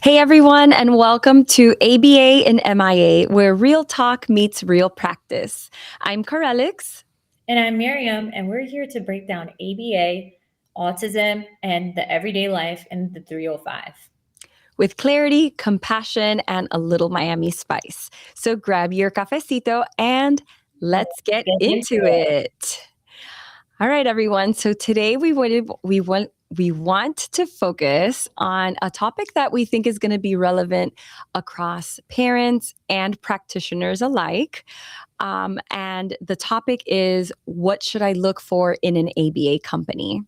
Hey everyone, and welcome to ABA and MIA, where real talk meets real practice. I'm Corelix. And I'm Miriam, and we're here to break down ABA, autism, and the everyday life in the 305. With clarity, compassion, and a little Miami spice. So grab your cafecito and let's Let's get get into into it. it. All right, everyone. So today we want to focus on a topic that we think is going to be relevant across parents and practitioners alike. And the topic is, what should I look for in an ABA company?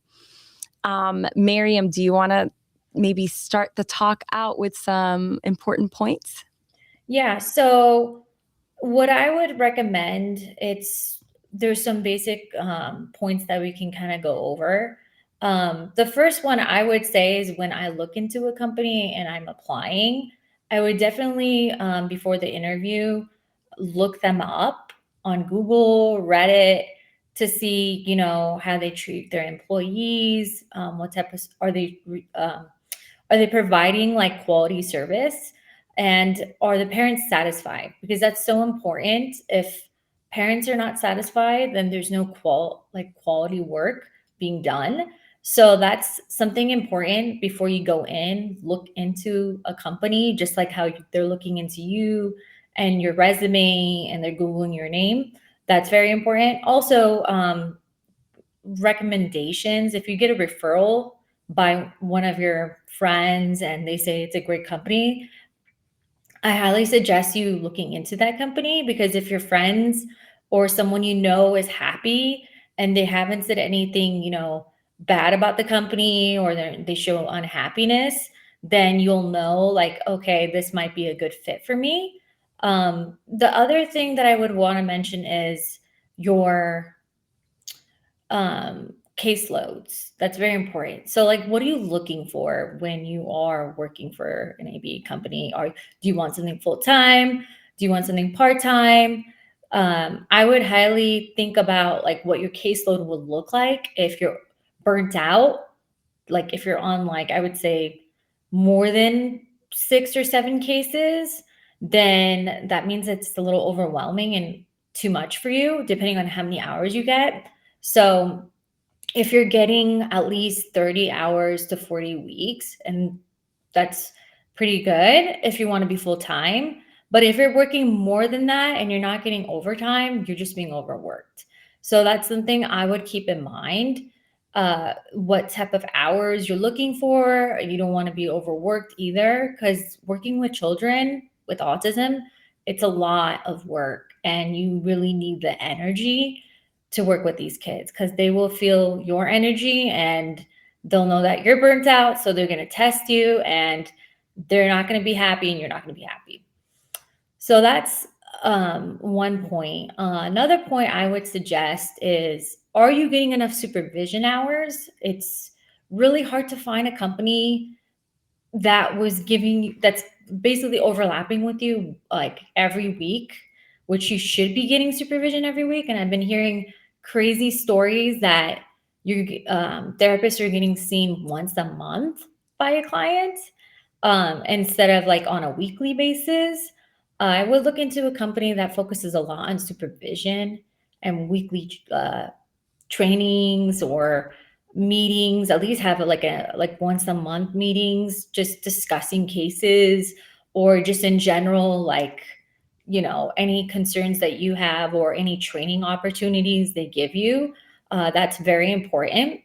Miriam, do you want to maybe start the talk out with some important points? Yeah, so what I would recommend, there's some basic points that we can kind of go over. The first one I would say is when I look into a company and I'm applying, I would definitely, before the interview, look them up on Google, Reddit, to see, how they treat their employees, what type of, are they providing like quality service, and are the parents satisfied, because that's so important. If parents are not satisfied, then there's no quality work being done. So that's something important before you go in. Look into a company just like how they're looking into you and your resume, and they're googling your name. That's very important. Also, recommendations. If you get a referral by one of your friends and they say it's a great company, I highly suggest you looking into that company, because if your friends or someone you know is happy and they haven't said anything, bad about the company, or they show unhappiness, then you'll know, like, okay, this might be a good fit for me. The other thing that I would want to mention is your caseloads. That's very important. So, like, what are you looking for when you are working for an ABA company? Do you want something full time? Do you want something part time? I would highly think about like what your caseload would look like if you're burnt out. Like if you're on, like, I would say more than 6 or 7 cases, then that means it's a little overwhelming and too much for you, depending on how many hours you get. So if you're getting at least 30 hours to 40 weeks, and that's pretty good if you want to be full time. But if you're working more than that and you're not getting overtime, you're just being overworked. So that's something I would keep in mind. What type of hours you're looking for. You don't want to be overworked either, because working with children with autism, it's a lot of work, and you really need the energy to work with these kids, because they will feel your energy and they'll know that you're burnt out. So they're going to test you, and they're not going to be happy, and you're not going to be happy. So that's one point. Another point I would suggest is, are you getting enough supervision hours? It's really hard to find a company that's basically overlapping with you like every week, which you should be getting supervision every week. And I've been hearing crazy stories that your therapists are getting seen once a month by a client, instead of like on a weekly basis. I would look into a company that focuses a lot on supervision and weekly trainings or meetings. At least have like once a month meetings, just discussing cases, or just in general, like, any concerns that you have or any training opportunities they give you. That's very important.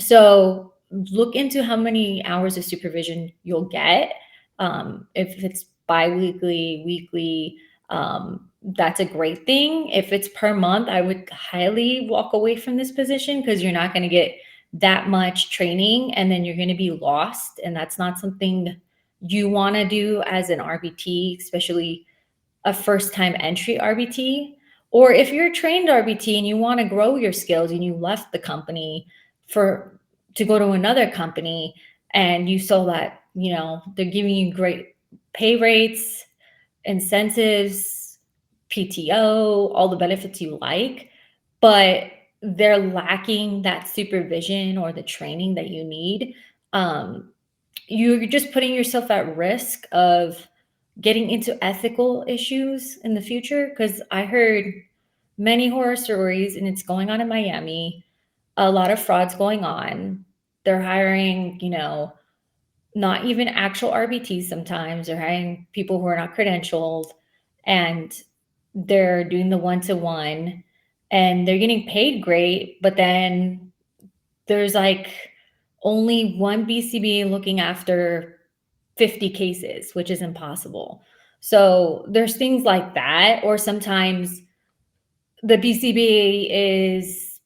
So look into how many hours of supervision you'll get. If it's bi-weekly, weekly, that's a great thing. If it's per month, I would highly walk away from this position, because you're not going to get that much training, and then you're going to be lost. And that's not something you want to do as an RBT, especially a first time entry RBT. Or if you're a trained RBT and you want to grow your skills and you left the company for to go to another company, and you saw that, they're giving you great pay rates, incentives, PTO, all the benefits you like, but they're lacking that supervision or the training that you need. Um, you're just putting yourself at risk of getting into ethical issues in the future. Because I heard many horror stories, and it's going on in Miami. A lot of frauds going on. They're hiring, not even actual RBTs sometimes. They're hiring people who are not credentialed, and they're doing the one-to-one, and they're getting paid great, but then there's like only one BCBA looking after 50 cases, which is impossible. So there's things like that. Or sometimes the BCBA is,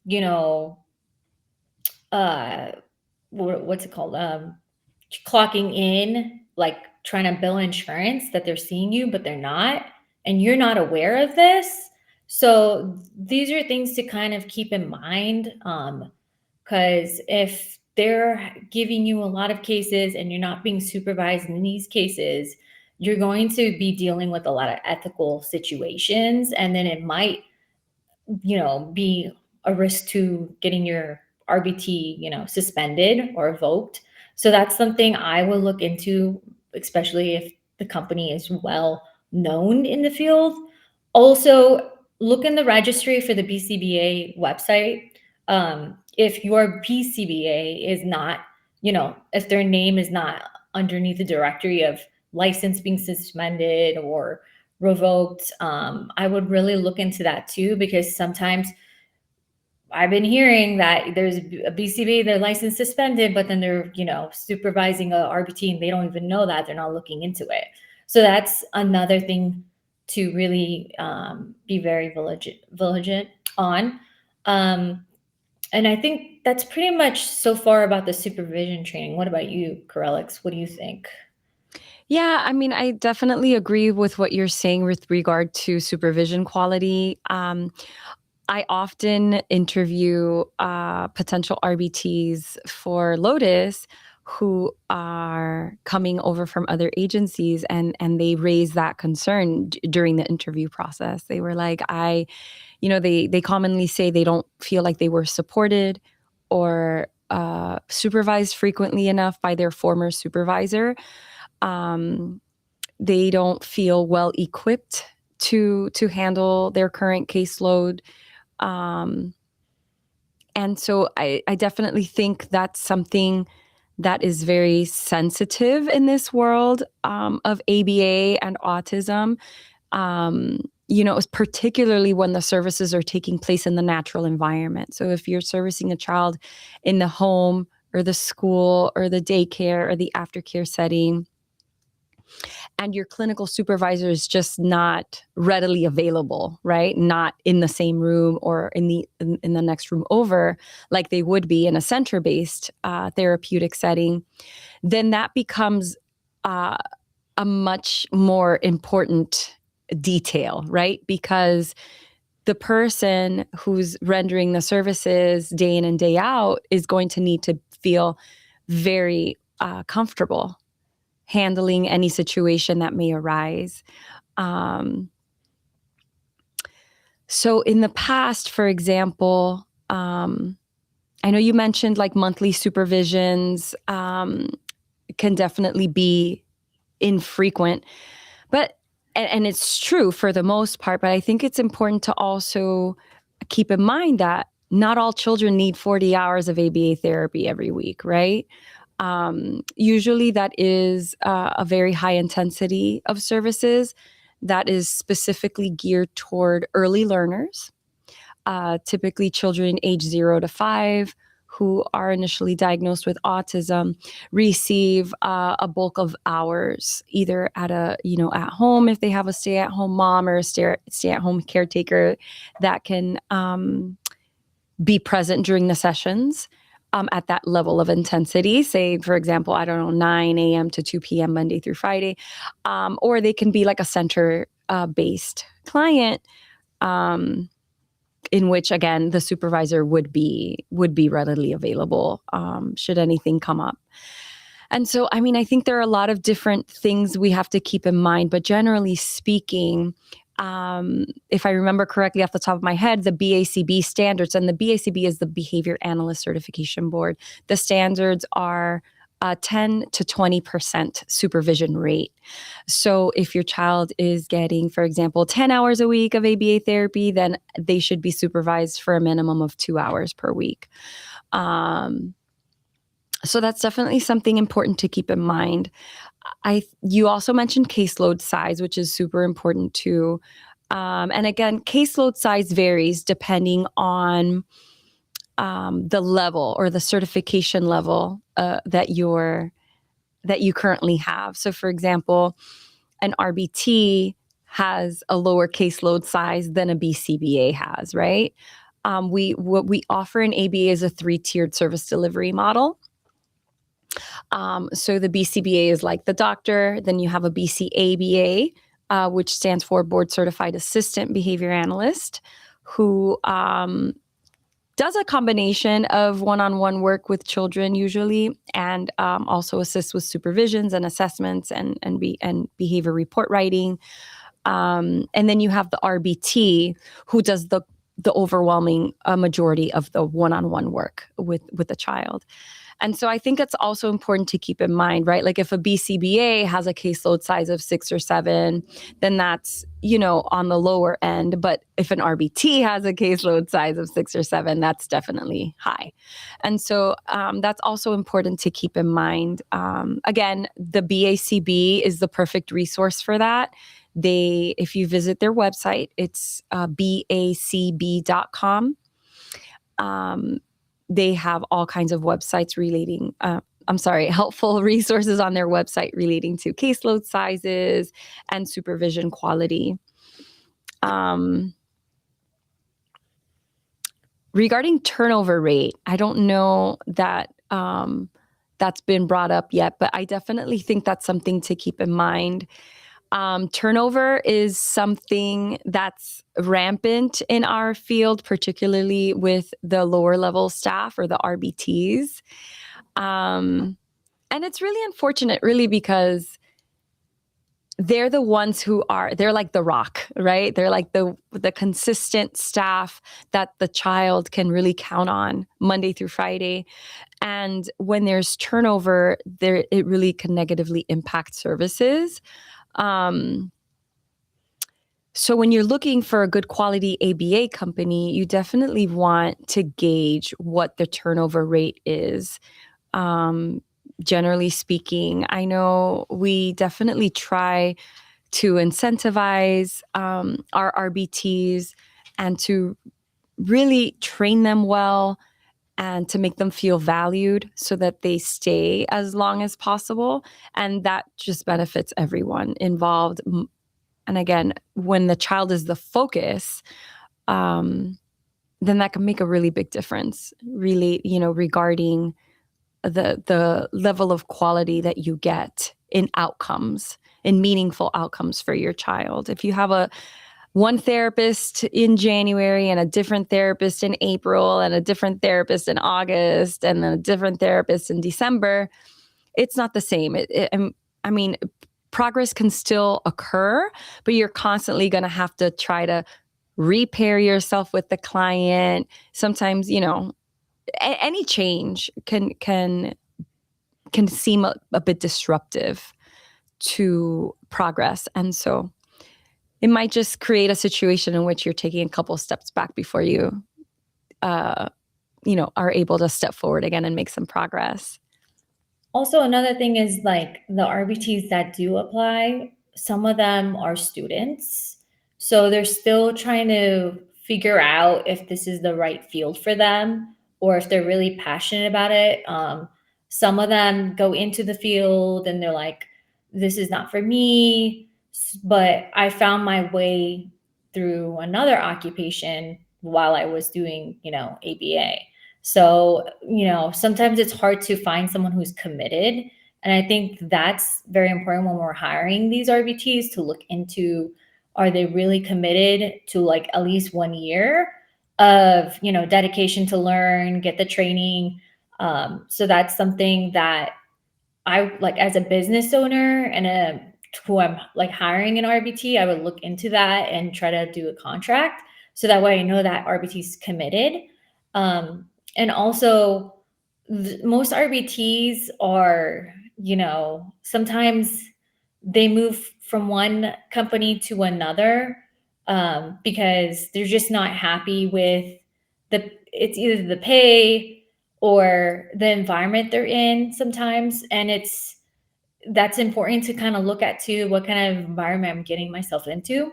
uh, what's it called? Clocking in, like trying to bill insurance that they're seeing you, but they're not, and you're not aware of this. So these are things to kind of keep in mind. Because if they're giving you a lot of cases and you're not being supervised in these cases, you're going to be dealing with a lot of ethical situations, and then it might, be a risk to getting your RBT, suspended or revoked. So that's something I will look into, especially if the company is well known in the field. Also, look in the registry for the BCBA website. If your BCBA is not, if their name is not underneath the directory of license being suspended or revoked, I would really look into that too, because sometimes I've been hearing that there's a BCB, their license suspended, but then they're, supervising a RBT and they don't even know that. They're not looking into it. So that's another thing to really be very vigilant on. And I think that's pretty much so far about the supervision training. What about you, Corellix? What do you think? Yeah, I mean, I definitely agree with what you're saying with regard to supervision quality. I often interview potential RBTs for Lotus who are coming over from other agencies, and they raise that concern during the interview process. They were like, they commonly say they don't feel like they were supported or supervised frequently enough by their former supervisor. They don't feel well equipped to handle their current caseload. And so I definitely think that's something that is very sensitive in this world of ABA and autism. Particularly when the services are taking place in the natural environment. So if you're servicing a child in the home or the school or the daycare or the aftercare setting, and your clinical supervisor is just not readily available, right? Not in the same room or in the next room over, like they would be in a center-based therapeutic setting, then that becomes a much more important detail, right? Because the person who's rendering the services day in and day out is going to need to feel very comfortable handling any situation that may arise. So in the past, for example, I know you mentioned like monthly supervisions can definitely be infrequent, but and it's true for the most part, but I think it's important to also keep in mind that not all children need 40 hours of ABA therapy every week, right? Usually that is a very high intensity of services that is specifically geared toward early learners, typically children age 0 to 5 who are initially diagnosed with autism receive a bulk of hours, either at home if they have a stay-at-home mom or a stay-at-home caretaker that can be present during the sessions at that level of intensity. Say, for example, 9 a.m. to 2 p.m. Monday through Friday, or they can be like a center-based client. In which, again, the supervisor would be readily available should anything come up. And so, I mean, I think there are a lot of different things we have to keep in mind, but generally speaking, if I remember correctly off the top of my head, the BACB standards, and the BACB is the Behavior Analyst Certification Board. The standards are 10 to 20% supervision rate. So if your child is getting, for example, 10 hours a week of ABA therapy, then they should be supervised for a minimum of 2 hours per week. So that's definitely something important to keep in mind. You also mentioned caseload size, which is super important too. And again, caseload size varies depending on the level or the certification level that you currently have. So, for example, an RBT has a lower caseload size than a BCBA has, right? What we offer in ABA is a 3-tiered service delivery model. So the BCBA is like the doctor, then you have a BCABA, which stands for Board Certified Assistant Behavior Analyst, who does a combination of one-on-one work with children usually, and also assists with supervisions and assessments and behavior report writing. And then you have the RBT, who does the overwhelming majority of the one-on-one work with the child. And so I think it's also important to keep in mind, right? Like if a BCBA has a caseload size of 6 or 7, then that's, on the lower end. But if an RBT has a caseload size of 6 or 7, that's definitely high. And so that's also important to keep in mind. Again, the BACB is the perfect resource for that. If you visit their website, it's bacb.com. They have all kinds of websites helpful resources on their website relating to caseload sizes and supervision quality. Regarding turnover rate, I don't know that that's been brought up yet, but I definitely think that's something to keep in mind. Turnover is something that's rampant in our field, particularly with the lower level staff or the RBTs. And it's really unfortunate, really, because they're the ones they're like the rock, right? They're like the consistent staff that the child can really count on Monday through Friday. And when there's turnover, it really can negatively impact services. So when you're looking for a good quality ABA company, you definitely want to gauge what the turnover rate is. Generally speaking, I know we definitely try to incentivize our RBTs and to really train them well and to make them feel valued so that they stay as long as possible. And that just benefits everyone involved. And again, when the child is the focus, then that can make a really big difference, really, regarding the level of quality that you get in outcomes, in meaningful outcomes for your child. If you have one therapist in January and a different therapist in April and a different therapist in August and then a different therapist in December, it's not the same. I mean, progress can still occur, but you're constantly going to have to try to repair yourself with the client. Sometimes, any change can seem a bit disruptive to progress. And so it might just create a situation in which you're taking a couple steps back before you, are able to step forward again and make some progress. Also, another thing is like the RBTs that do apply, some of them are students. So they're still trying to figure out if this is the right field for them or if they're really passionate about it. Some of them go into the field and they're like, this is not for me. But I found my way through another occupation while I was doing, ABA. So, sometimes it's hard to find someone who's committed. And I think that's very important when we're hiring these RBTs to look into, are they really committed to like at least 1 year of, dedication to learn, get the training. So that's something that I like as a business owner and who I'm like hiring an RBT, I would look into that and try to do a contract. So that way I know that RBT is committed. And also most RBTs are, sometimes they move from one company to another, because they're just not happy with it's either the pay or the environment they're in sometimes. And that's important to kind of look at too, what kind of environment I'm getting myself into.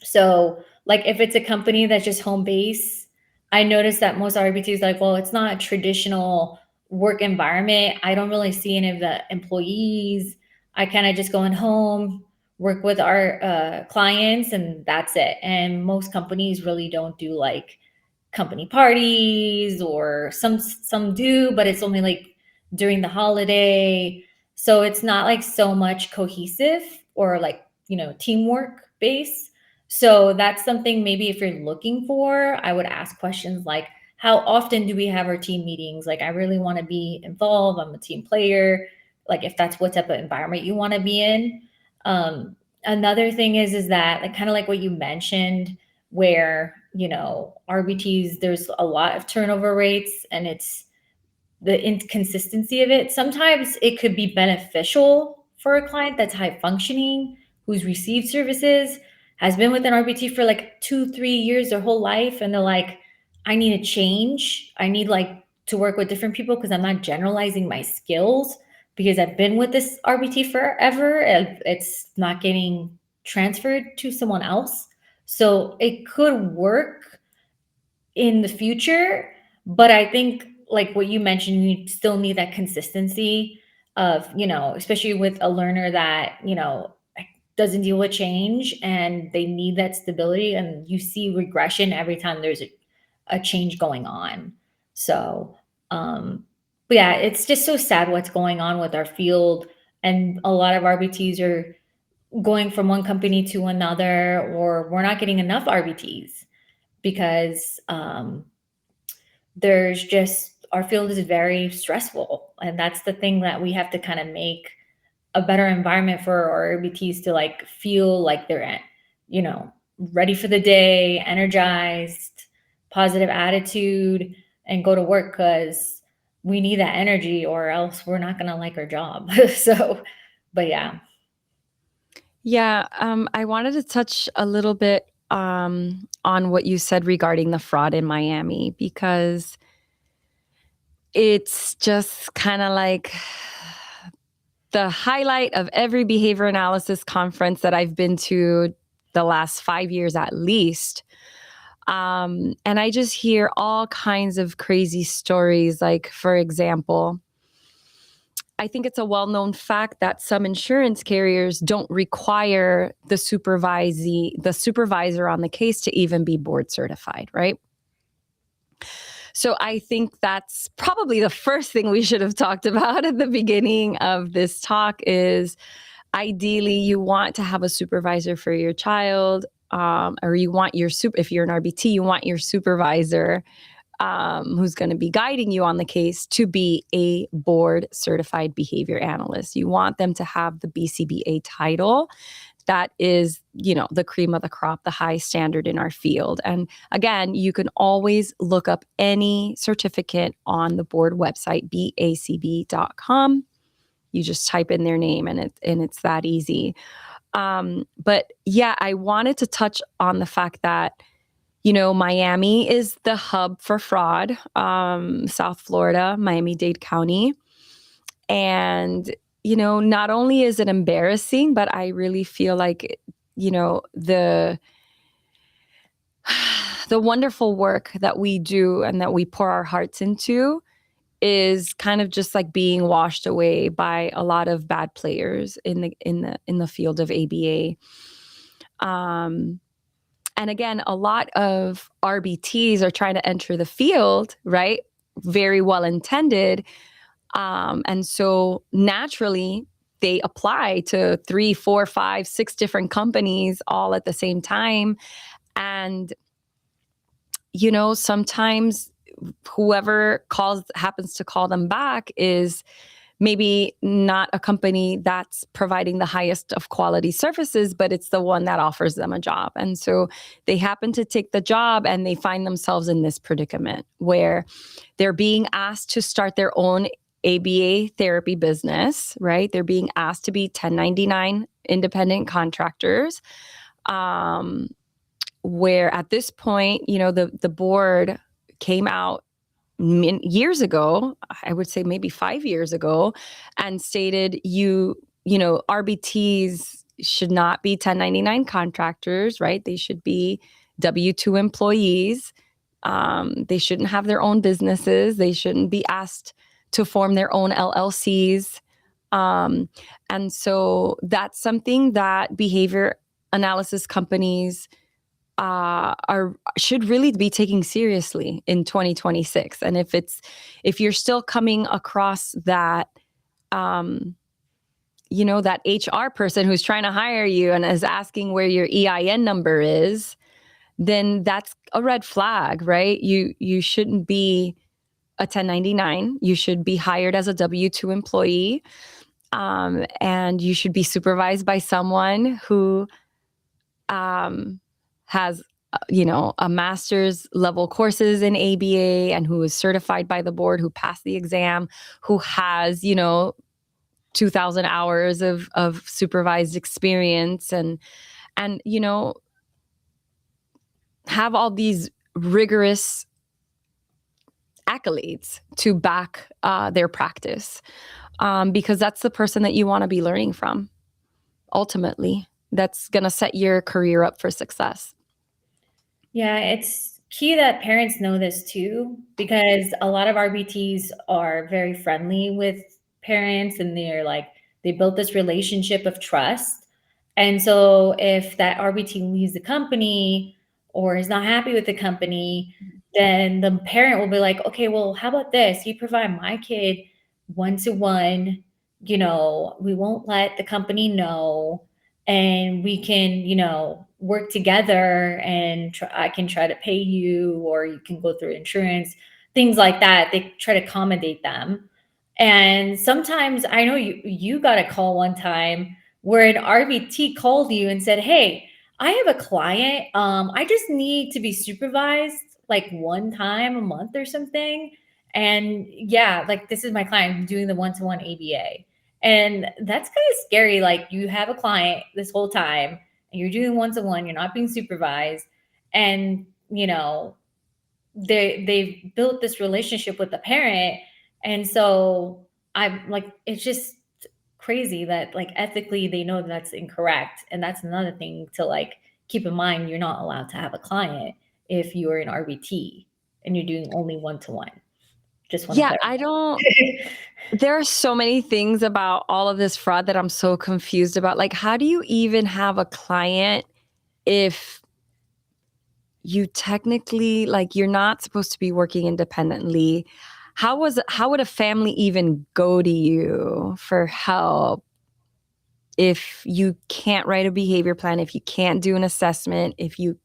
So, like, if it's a company that's just home base, I noticed that most RBTs like, well, it's not a traditional work environment. I don't really see any of the employees. I kind of just go in home, work with our clients, and that's it. And most companies really don't do like company parties, or some do, but it's only like during the holiday. So it's not like so much cohesive or like, teamwork based. So that's something, maybe if you're looking for, I would ask questions like, how often do we have our team meetings? Like, I really want to be involved. I'm a team player. Like, if that's what type of environment you want to be in. Another thing is that, like, kind of like what you mentioned, where, RBTs, there's a lot of turnover rates, and it's the inconsistency of it. Sometimes it could be beneficial for a client that's high functioning, who's received services, has been with an RBT for like 2-3 years, their whole life, and they're like, I need a change. I need like to work with different people because I'm not generalizing my skills, because I've been with this RBT forever and it's not getting transferred to someone else. So it could work in the future, but I think, like what you mentioned, you still need that consistency of, especially with a learner that, doesn't deal with change, and they need that stability, and you see regression every time there's a change going on. So, but yeah, it's just so sad what's going on with our field. And a lot of RBTs are going from one company to another, or we're not getting enough RBTs because there's just, our field is very stressful. And that's the thing that we have to kind of make a better environment for our RBTs to like feel like they're, ready for the day, energized, positive attitude, and go to work, because we need that energy, or else we're not going to like our job. So, but yeah. Yeah, I wanted to touch a little bit on what you said regarding the fraud in Miami, because it's just kind of like the highlight of every behavior analysis conference that I've been to the last 5 years at least. And I just hear all kinds of crazy stories. Like, for example, I think it's a well-known fact that some insurance carriers don't require the supervisor on the case to even be board certified, right? So I think that's probably the first thing we should have talked about at the beginning of this talk is, ideally, you want to have a supervisor for your child, or you want if you're an RBT, you want your supervisor who's going to be guiding you on the case to be a board certified behavior analyst. You want them to have the BCBA title. That is, the cream of the crop, the high standard in our field. And again, you can always look up any certificate on the board website, BACB.com. You just type in their name and it's that easy. But yeah, I wanted to touch on the fact that, Miami is the hub for fraud, South Florida, Miami-Dade County. And, not only is it embarrassing, but I really feel like, the wonderful work that we do and that we pour our hearts into is kind of just like being washed away by a lot of bad players in the field of ABA. And again, a lot of RBTs are trying to enter the field, right? Very well intended. And so naturally, they apply to 3, 4, 5, 6 different companies all at the same time. And, sometimes whoever happens to call them back is maybe not a company that's providing the highest of quality services, but it's the one that offers them a job. And so they happen to take the job and they find themselves in this predicament where they're being asked to start their own ABA therapy business, right? They're being asked to be 1099 independent contractors. Where at this point, the board came out years ago, I would say maybe 5 years ago, and stated RBTs should not be 1099 contractors, right? They should be W-2 employees. They shouldn't have their own businesses. They shouldn't be asked to form their own LLCs. And so that's something that behavior analysis companies should really be taking seriously in 2026. And if you're still coming across that, that HR person who's trying to hire you and is asking where your EIN number is, then that's a red flag, right? You shouldn't be a 1099. You should be hired as a W-2 employee, and you should be supervised by someone who has a master's level courses in ABA and who is certified by the board, who passed the exam, who has 2,000 hours of supervised experience and have all these rigorous accolades to back their practice, because that's the person that you want to be learning from. Ultimately, that's going to set your career up for success. Yeah, it's key that parents know this too, because a lot of RBTs are very friendly with parents and they built this relationship of trust. And so if that RBT leaves the company or is not happy with the company, then the parent will be like, okay, well, how about this? You provide my kid one-to-one, we won't let the company know, and we can, work together and I can try to pay you, or you can go through insurance, things like that. They try to accommodate them. And sometimes I know you got a call one time where an RBT called you and said, hey, I have a client. I just need to be supervised like one time a month or something. And yeah, like this is my client. I'm doing the one-to-one ABA. And that's kind of scary. Like you have a client this whole time and you're doing one-to-one, you're not being supervised. And, they've built this relationship with the parent. And so I'm like, it's just crazy that like ethically they know that's incorrect. And that's another thing to like keep in mind. You're not allowed to have a client if you're an RBT and you're doing only one-to-one. Just want to clarify. There are so many things about all of this fraud that I'm so confused about. Like, how do you even have a client if you technically, like, you're not supposed to be working independently? How would a family even go to you for help if you can't write a behavior plan, if you can't do an assessment, if you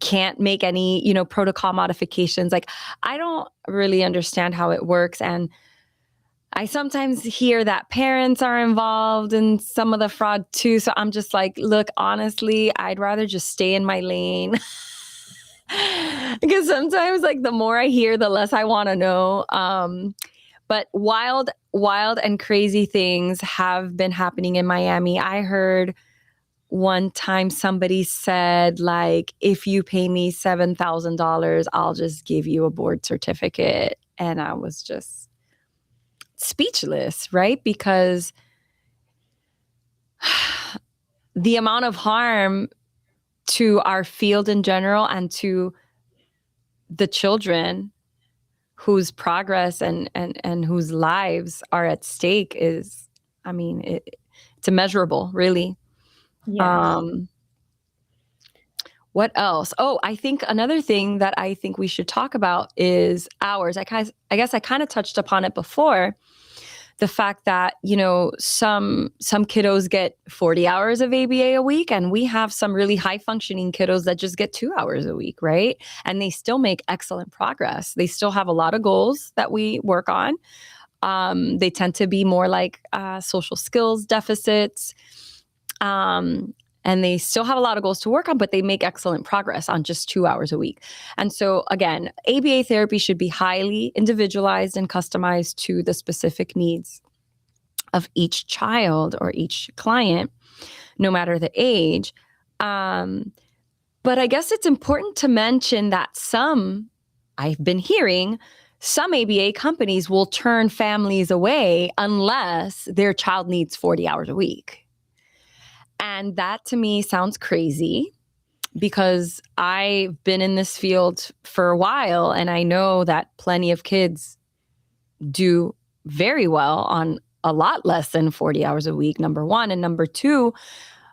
can't make any, protocol modifications? Like, I don't really understand how it works. And I sometimes hear that parents are involved in some of the fraud too. So I'm just like, look, honestly, I'd rather just stay in my lane. Because sometimes, like, the more I hear, the less I want to know. But wild and crazy things have been happening in Miami. I heard one time somebody said, like, if you pay me $7,000, I'll just give you a board certificate. And I was just speechless, right? Because the amount of harm to our field in general and to the children whose progress and whose lives are at stake is, I mean, it's immeasurable, really. Yeah. What else? Oh, I think another thing that I think we should talk about is hours. I guess I kind of touched upon it before. The fact that, some kiddos get 40 hours of ABA a week, and we have some really high functioning kiddos that just get 2 hours a week, right? And they still make excellent progress. They still have a lot of goals that we work on. They tend to be more like social skills deficits. And they still have a lot of goals to work on, but they make excellent progress on just 2 hours a week. And so, again, ABA therapy should be highly individualized and customized to the specific needs of each child or each client, no matter the age. But I guess it's important to mention that I've been hearing, some ABA companies will turn families away unless their child needs 40 hours a week. And that to me sounds crazy because I've been in this field for a while and I know that plenty of kids do very well on a lot less than 40 hours a week, number one. And number two,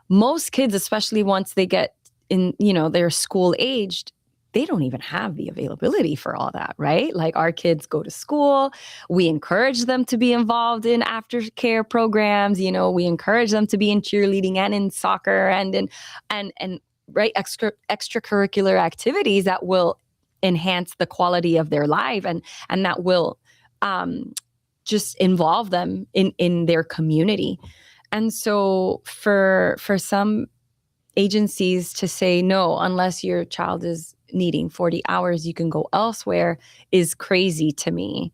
most kids, especially once they get in, they're school aged, they don't even have the availability for all that, right? Like our kids go to school, we encourage them to be involved in aftercare programs, we encourage them to be in cheerleading and in soccer and right, extracurricular activities that will enhance the quality of their life and that will just involve them in their community. And so for some agencies to say no, unless your child is needing 40 hours, you can go elsewhere, is crazy to me.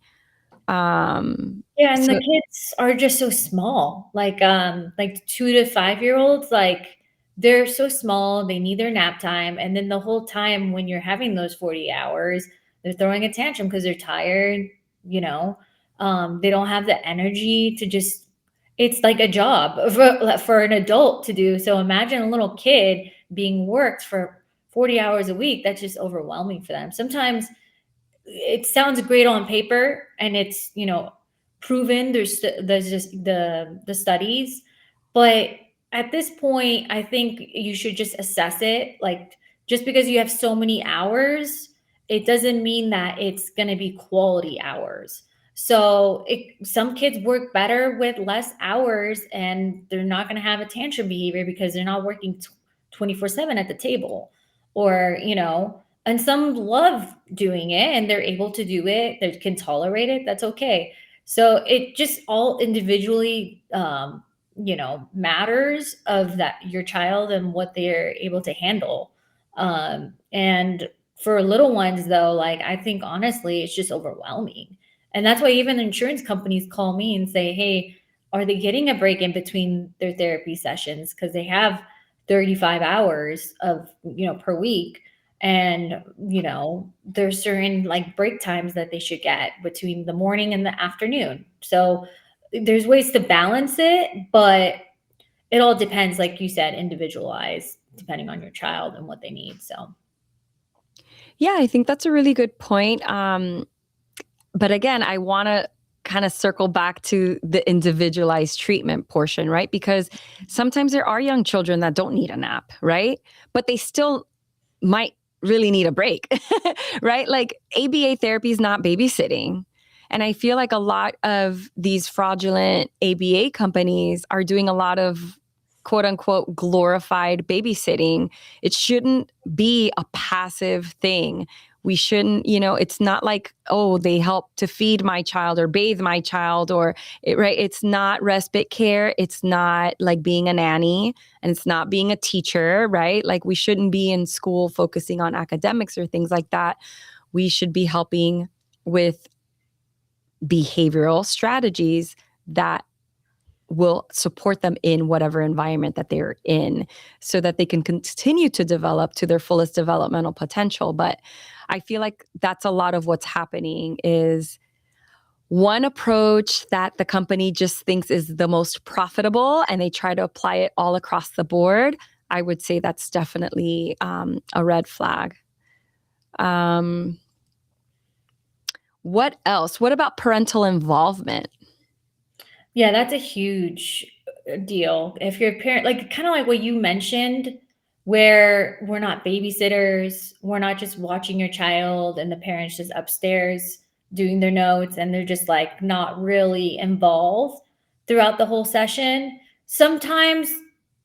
Yeah, and the kids are just so small. Like 2 to 5-year-olds, like they're so small, they need their nap time. And then the whole time when you're having those 40 hours, they're throwing a tantrum because they're tired, you know. They don't have the energy to just it's like a job for an adult to do. So imagine a little kid being worked for 40 hours a week. That's just overwhelming for them. Sometimes it sounds great on paper and it's proven. There's just the studies, but at this point I think you should just assess it. Like, just because you have so many hours, it doesn't mean that it's going to be quality hours. So some kids work better with less hours and they're not going to have a tantrum behavior because they're not working 24/7 at the table, or and some love doing it and they're able to do it, they can tolerate it, that's okay. So it just all individually matters of that your child and what they're able to handle. And for little ones though, like I think honestly it's just overwhelming. And that's why even insurance companies call me and say, hey, are they getting a break in between their therapy sessions, because they have 35 hours of per week, and there's certain like break times that they should get between the morning and the afternoon. So there's ways to balance it, but it all depends, like you said, individualized depending on your child and what they need. So yeah, I think that's a really good point. But again, I want to kind of circle back to the individualized treatment portion, right? Because sometimes there are young children that don't need a nap, right? But they still might really need a break, right? Like ABA therapy is not babysitting. And I feel like a lot of these fraudulent ABA companies are doing a lot of quote unquote glorified babysitting. It shouldn't be a passive thing. We shouldn't, it's not like, oh, they help to feed my child or bathe my child right? It's not respite care. It's not like being a nanny, and it's not being a teacher, right? Like we shouldn't be in school focusing on academics or things like that. We should be helping with behavioral strategies that will support them in whatever environment that they're in so that they can continue to develop to their fullest developmental potential. But I feel like that's a lot of what's happening is one approach that the company just thinks is the most profitable and they try to apply it all across the board. I would say that's definitely a red flag. What else? What about parental involvement? yeah, that's a huge deal. If you're a parent, like kind of like what you mentioned, where we're not babysitters, we're not just watching your child and the parents just upstairs doing their notes and they're just like not really involved throughout the whole session. Sometimes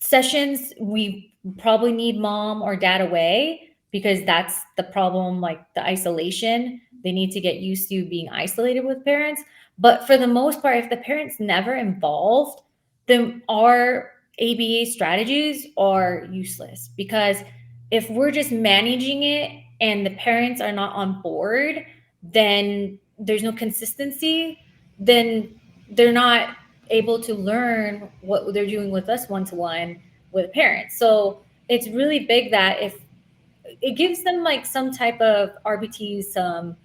sessions we probably need mom or dad away because that's the problem, like the isolation. They need to get used to being isolated with parents. But for the most part, if the parent's never involved, then our ABA strategies are useless, because if we're just managing it and the parents are not on board, then there's no consistency, then they're not able to learn what they're doing with us one to one with parents. So it's really big that if it gives them like some type of RBT, some,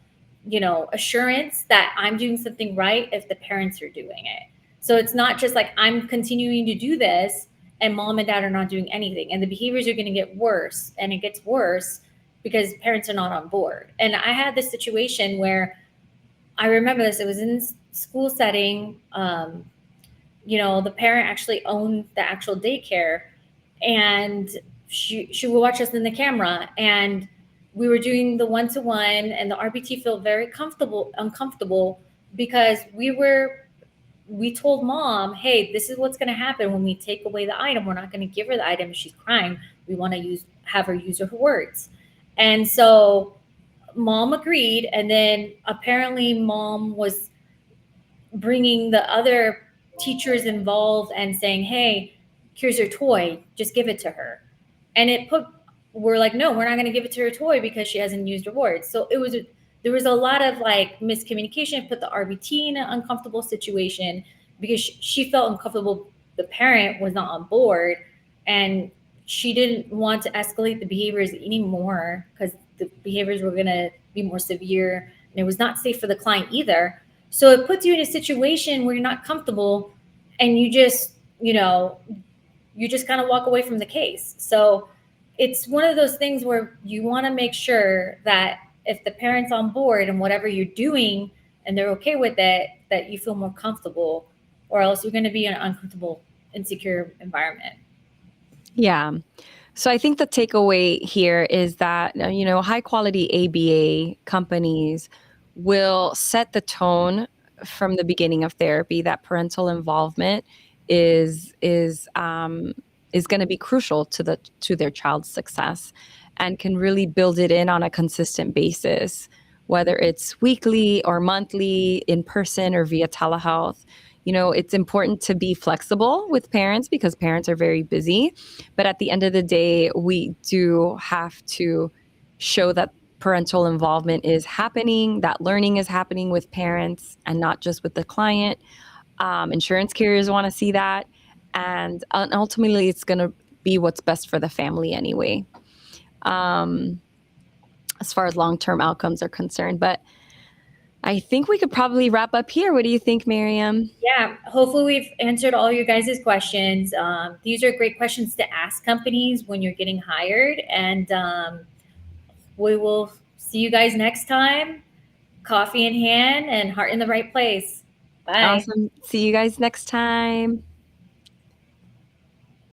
assurance that I'm doing something right if the parents are doing it. So it's not just like I'm continuing to do this and mom and dad are not doing anything. And the behaviors are going to get worse, and it gets worse because parents are not on board. And I had this situation where I remember this, it was in school setting. The parent actually owned the actual daycare, and she would watch us in the camera, and we were doing the one to one, and the RBT felt very uncomfortable, because we told mom, hey, this is what's going to happen when we take away the item. We're not going to give her the item if she's crying. We want to have her use her words. And so mom agreed, and then apparently mom was bringing the other teachers involved and saying, hey, here's your toy, just give it to her. And we're like, no, we're not going to give it to her toy because she hasn't used her words. So there was a lot of like miscommunication, put the RBT in an uncomfortable situation because she felt uncomfortable. The parent was not on board, and she didn't want to escalate the behaviors anymore because the behaviors were going to be more severe, and it was not safe for the client either. So it puts you in a situation where you're not comfortable, and you just kind of walk away from the case. So it's one of those things where you want to make sure that if the parent's on board and whatever you're doing and they're okay with it, that you feel more comfortable, or else you're going to be in an uncomfortable, insecure environment. Yeah. So I think the takeaway here is that, high quality ABA companies will set the tone from the beginning of therapy that parental involvement is going to be crucial to their child's success, and can really build it in on a consistent basis, whether it's weekly or monthly, in person or via telehealth. It's important to be flexible with parents because parents are very busy. But at the end of the day, we do have to show that parental involvement is happening, that learning is happening with parents and not just with the client. Insurance carriers want to see that. And ultimately, it's going to be what's best for the family anyway, as far as long-term outcomes are concerned. But I think we could probably wrap up here. What do you think, Miriam? Yeah, hopefully we've answered all your guys' questions. These are great questions to ask companies when you're getting hired. And we will see you guys next time. Coffee in hand and heart in the right place. Bye. Awesome. See you guys next time.